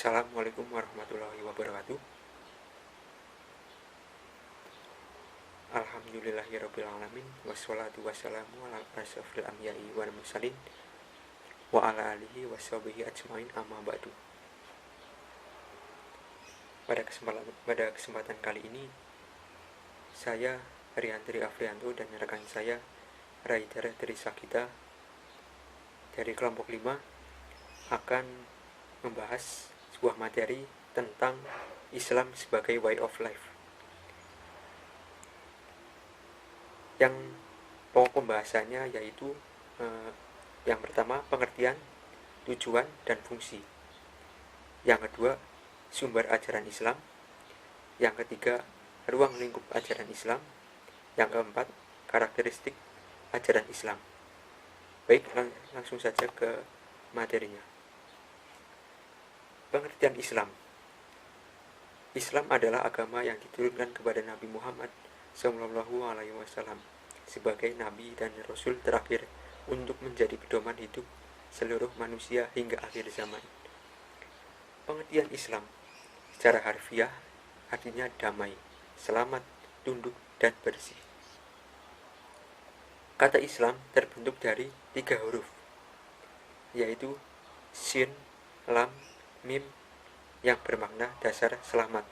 Assalamualaikum warahmatullahi wabarakatuh. Alhamdulillahirrabbilalamin. Wassalatu wassalamu ala asyrofil anbiya'i wal mursalin wa ala alihi washabihi ajmain, amma ba'du. Pada kesempatan kali ini, saya Riantri Afrianto dan rekan saya Raidar Trisakita dari kelompok 5 akan membahas sebuah materi tentang Islam sebagai way of life. Yang pokok pembahasannya yaitu yang pertama, pengertian, tujuan, dan fungsi. Yang kedua, sumber ajaran Islam. Yang ketiga, ruang lingkup ajaran Islam. Yang keempat, karakteristik ajaran Islam. Baik, langsung saja ke materinya. Pengertian Islam. Islam adalah agama yang diturunkan kepada Nabi Muhammad SAW sebagai Nabi dan Rasul terakhir untuk menjadi pedoman hidup seluruh manusia hingga akhir zaman. Pengertian Islam secara harfiah artinya damai, selamat, tunduk, dan bersih. Kata Islam terbentuk dari 3 huruf, yaitu Shin, Lam, Mim, yang bermakna dasar selamat.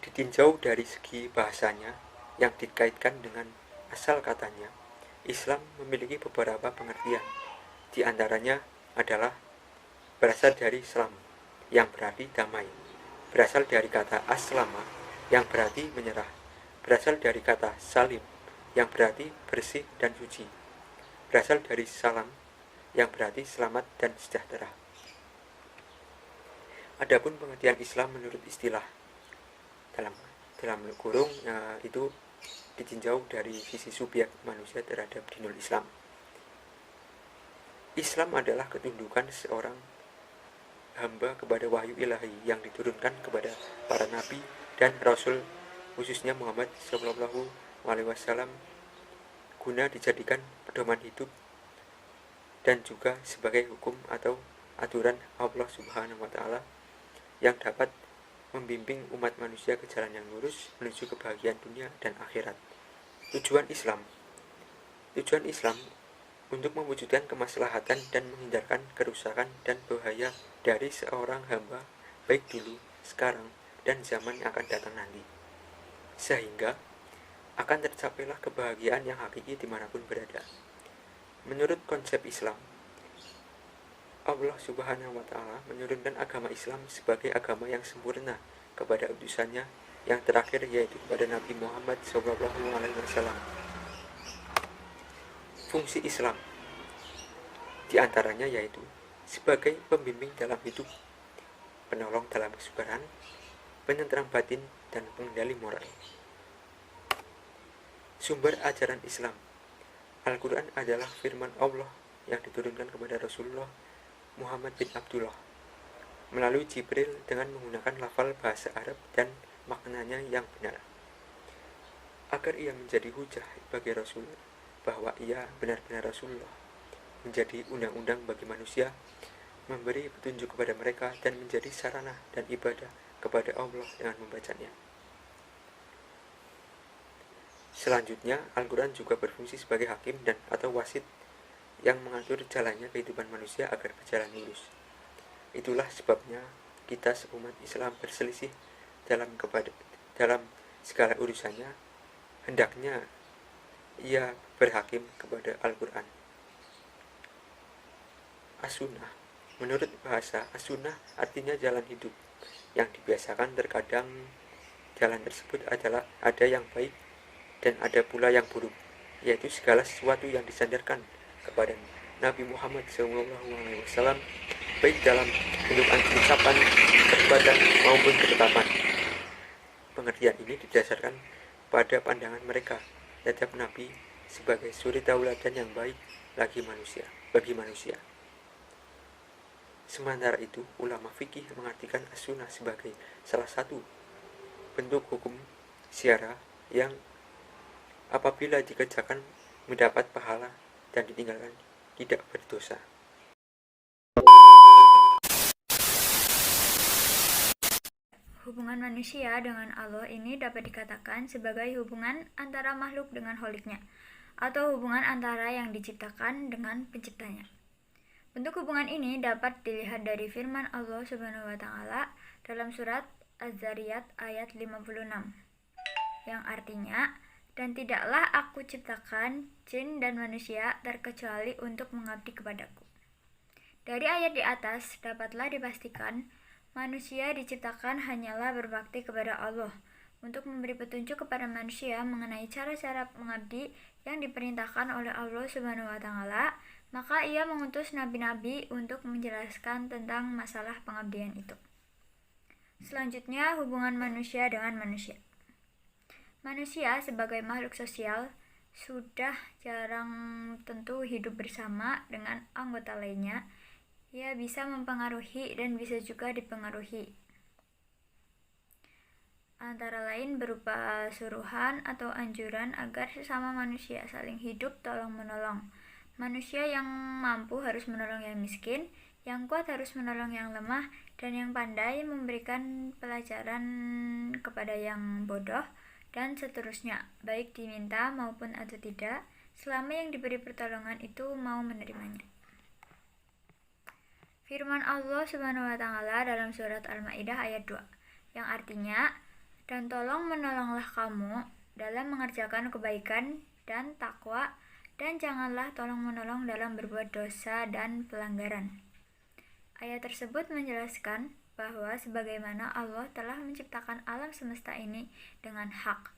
Ditinjau dari segi bahasanya yang dikaitkan dengan asal katanya, Islam memiliki beberapa pengertian. Di antaranya adalah berasal dari Islam, yang berarti damai, berasal dari kata aslama, yang berarti menyerah, berasal dari kata salim, yang berarti bersih dan suci, berasal dari salam, yang berarti selamat dan sejahtera. Adapun pengertian Islam menurut istilah dalam kurung itu ditinjau dari sisi subjek manusia terhadap dinul Islam. Islam adalah ketundukan seorang hamba kepada wahyu ilahi yang diturunkan kepada para nabi dan rasul, khususnya Muhammad SAW, guna dijadikan pedoman hidup dan juga sebagai hukum atau aturan Allah Subhanahu wa Ta'ala yang dapat membimbing umat manusia ke jalan yang lurus menuju kebahagiaan dunia dan akhirat. Tujuan Islam untuk mewujudkan kemaslahatan dan menghindarkan kerusakan dan bahaya dari seorang hamba, baik dulu, sekarang, dan zaman yang akan datang nanti, sehingga akan tercapailah kebahagiaan yang hakiki dimanapun berada. Menurut konsep Islam, Allah Subhanahu wa Ta'ala menurunkan agama Islam sebagai agama yang sempurna kepada utusannya yang terakhir, yaitu kepada Nabi Muhammad SAW. Fungsi Islam di antaranya yaitu sebagai pembimbing dalam hidup, penolong dalam kesukaran, penentram batin, dan pengendali moral. Sumber ajaran Islam. Al-Quran adalah firman Allah yang diturunkan kepada Rasulullah Muhammad bin Abdullah melalui Jibril dengan menggunakan lafal bahasa Arab dan maknanya yang benar, agar ia menjadi hujah bagi Rasul bahwa ia benar-benar Rasulullah, menjadi undang-undang bagi manusia, memberi petunjuk kepada mereka, dan menjadi sarana dan ibadah kepada Allah dengan membacanya. Selanjutnya, Al-Quran juga berfungsi sebagai hakim dan atau wasit yang mengatur jalannya kehidupan manusia agar berjalan lurus. Itulah sebabnya kita seumat Islam berselisih dalam segala urusannya, hendaknya ia berhakim kepada Al-Quran. As-Sunnah. Menurut bahasa, As-Sunnah artinya jalan hidup yang dibiasakan. Terkadang jalan tersebut adalah ada yang baik dan ada pula yang buruk, yaitu segala sesuatu yang disandarkan kepada Nabi Muhammad SAW, baik dalam bentuk ucapan, perbuatan, maupun ketetapan. Pengertian ini didasarkan pada pandangan mereka terhadap Nabi sebagai suri tauladan yang baik bagi manusia. Sementara itu, ulama fikih mengartikan as-sunnah sebagai salah satu bentuk hukum syara yang apabila dikerjakan mendapat pahala dan ditinggalkan tidak berdosa. Hubungan manusia dengan Allah ini dapat dikatakan sebagai hubungan antara makhluk dengan Kholiknya, atau hubungan antara yang diciptakan dengan penciptanya. Bentuk hubungan ini dapat dilihat dari firman Allah Subhanahu wa taala dalam surat Az-Zariyat ayat 56 yang artinya, "Dan tidaklah aku ciptakan jin dan manusia terkecuali untuk mengabdi kepadaku." Dari ayat di atas dapatlah dipastikan manusia diciptakan hanyalah berbakti kepada Allah untuk memberi petunjuk kepada manusia mengenai cara-cara mengabdi yang diperintahkan oleh Allah Subhanahu wa taala, maka ia mengutus nabi-nabi untuk menjelaskan tentang masalah pengabdian itu. Selanjutnya, hubungan manusia dengan manusia. Manusia sebagai makhluk sosial sudah jarang tentu hidup bersama dengan anggota lainnya. Ia bisa mempengaruhi dan bisa juga dipengaruhi. Antara lain berupa suruhan atau anjuran agar sesama manusia saling hidup tolong-menolong. Manusia yang mampu harus menolong yang miskin, yang kuat harus menolong yang lemah, dan yang pandai memberikan pelajaran kepada yang bodoh, dan seterusnya, baik diminta maupun atau tidak, selama yang diberi pertolongan itu mau menerimanya. Firman Allah Subhanahu wa taala dalam surat Al-Maidah ayat 2 yang artinya, "Dan tolong menolonglah kamu dalam mengerjakan kebaikan dan takwa, dan janganlah tolong menolong dalam berbuat dosa dan pelanggaran." Ayat tersebut menjelaskan bahwa sebagaimana Allah telah menciptakan alam semesta ini dengan hak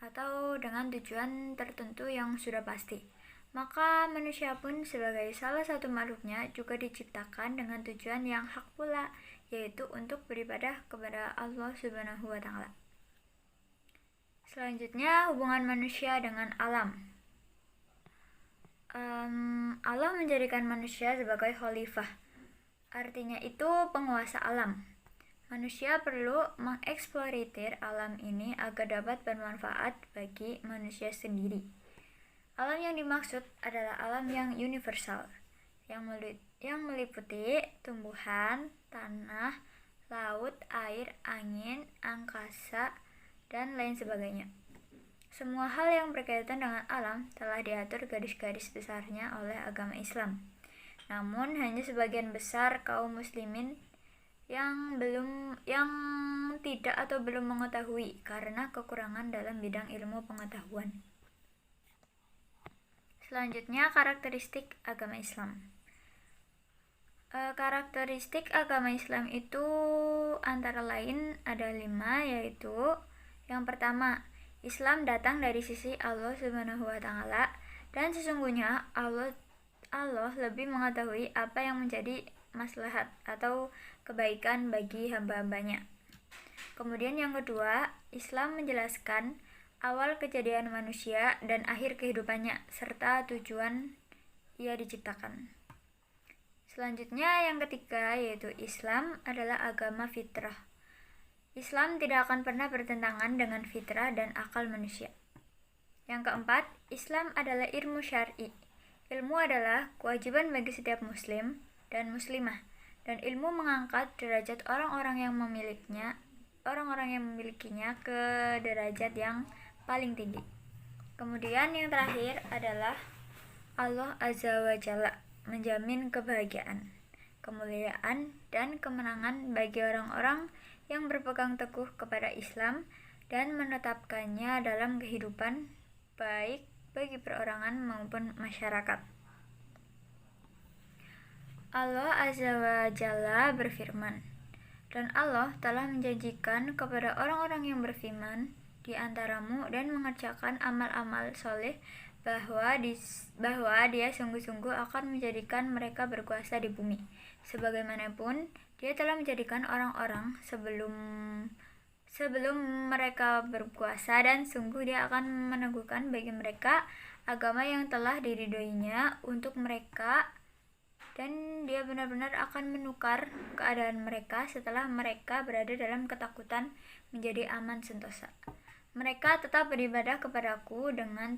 atau dengan tujuan tertentu yang sudah pasti, maka manusia pun sebagai salah satu makhluknya juga diciptakan dengan tujuan yang hak pula, yaitu untuk beribadah kepada Allah Subhanahu wa taala. Selanjutnya, hubungan manusia dengan alam. Allah menjadikan manusia sebagai khalifah. Artinya itu penguasa alam. Manusia perlu mengeksploitir alam ini agar dapat bermanfaat bagi manusia sendiri. Alam yang dimaksud adalah alam yang universal, yang meliputi tumbuhan, tanah, laut, air, angin, angkasa, dan lain sebagainya. Semua hal yang berkaitan dengan alam telah diatur garis-garis besarnya oleh agama Islam. Namun hanya sebagian besar kaum muslimin yang tidak atau belum mengetahui karena kekurangan dalam bidang ilmu pengetahuan. Selanjutnya, karakteristik agama Islam. Karakteristik agama Islam itu antara lain ada 5, yaitu yang pertama, Islam datang dari sisi Allah Subhanahu wa taala, dan sesungguhnya Allah lebih mengetahui apa yang menjadi maslahat atau kebaikan bagi hamba-hambanya. Kemudian yang kedua, Islam menjelaskan awal kejadian manusia dan akhir kehidupannya, serta tujuan ia diciptakan. Selanjutnya yang ketiga, yaitu Islam adalah agama fitrah. Islam tidak akan pernah bertentangan dengan fitrah dan akal manusia. Yang keempat, Islam adalah ilmu syar'i. Ilmu adalah kewajiban bagi setiap muslim dan muslimah, dan ilmu mengangkat derajat orang-orang yang memilikinya ke derajat yang paling tinggi. Kemudian yang terakhir adalah Allah Azza wa Jalla menjamin kebahagiaan, kemuliaan, dan kemenangan bagi orang-orang yang berpegang teguh kepada Islam dan menetapkannya dalam kehidupan, baik bagi perorangan maupun masyarakat. Allah Azza wa Jalla berfirman, "Dan Allah telah menjanjikan kepada orang-orang yang beriman di antaramu dan mengerjakan amal-amal soleh bahwa Dia sungguh-sungguh akan menjadikan mereka berkuasa di bumi, sebagaimanapun Dia telah menjadikan orang-orang sebelum mereka berkuasa, dan sungguh Dia akan meneguhkan bagi mereka agama yang telah diridhoinya untuk mereka, dan Dia benar-benar akan menukar keadaan mereka setelah mereka berada dalam ketakutan menjadi aman sentosa. Mereka tetap beribadah kepadaku dengan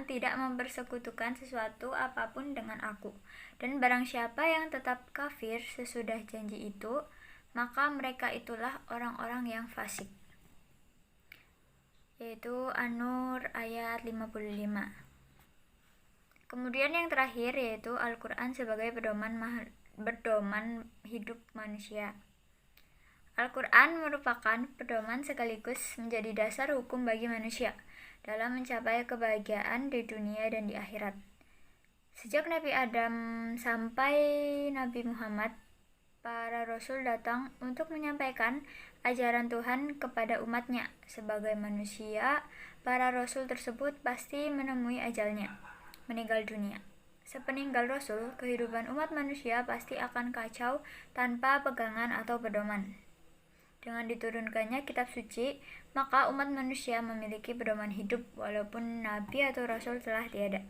tidak mempersekutukan sesuatu apapun dengan aku. Dan barang siapa yang tetap kafir sesudah janji itu, maka mereka itulah orang-orang yang fasik. Yaitu An-Nur ayat 55. Kemudian yang terakhir yaitu Al-Quran sebagai pedoman hidup manusia. Al-Quran merupakan pedoman sekaligus menjadi dasar hukum bagi manusia dalam mencapai kebahagiaan di dunia dan di akhirat. Sejak Nabi Adam sampai Nabi Muhammad, para rasul datang untuk menyampaikan ajaran Tuhan kepada umatnya. Sebagai manusia, para rasul tersebut pasti menemui ajalnya, meninggal dunia. Sepeninggal rasul, kehidupan umat manusia pasti akan kacau tanpa pegangan atau pedoman. Dengan diturunkannya kitab suci, maka umat manusia memiliki pedoman hidup walaupun nabi atau rasul telah tiada.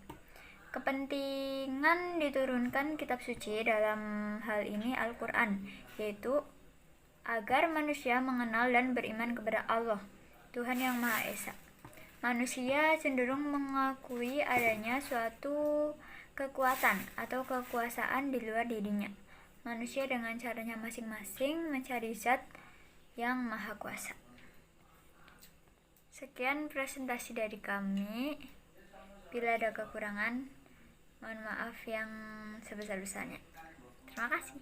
Kepentingan diturunkan kitab suci dalam hal ini Al-Quran, yaitu agar manusia mengenal dan beriman kepada Allah, Tuhan yang Maha Esa. Manusia cenderung mengakui adanya suatu kekuatan atau kekuasaan di luar dirinya. Manusia dengan caranya masing-masing mencari zat yang maha kuasa. Sekian presentasi dari kami. Bila ada kekurangan, mohon maaf yang sebesar-besarnya. Terima kasih.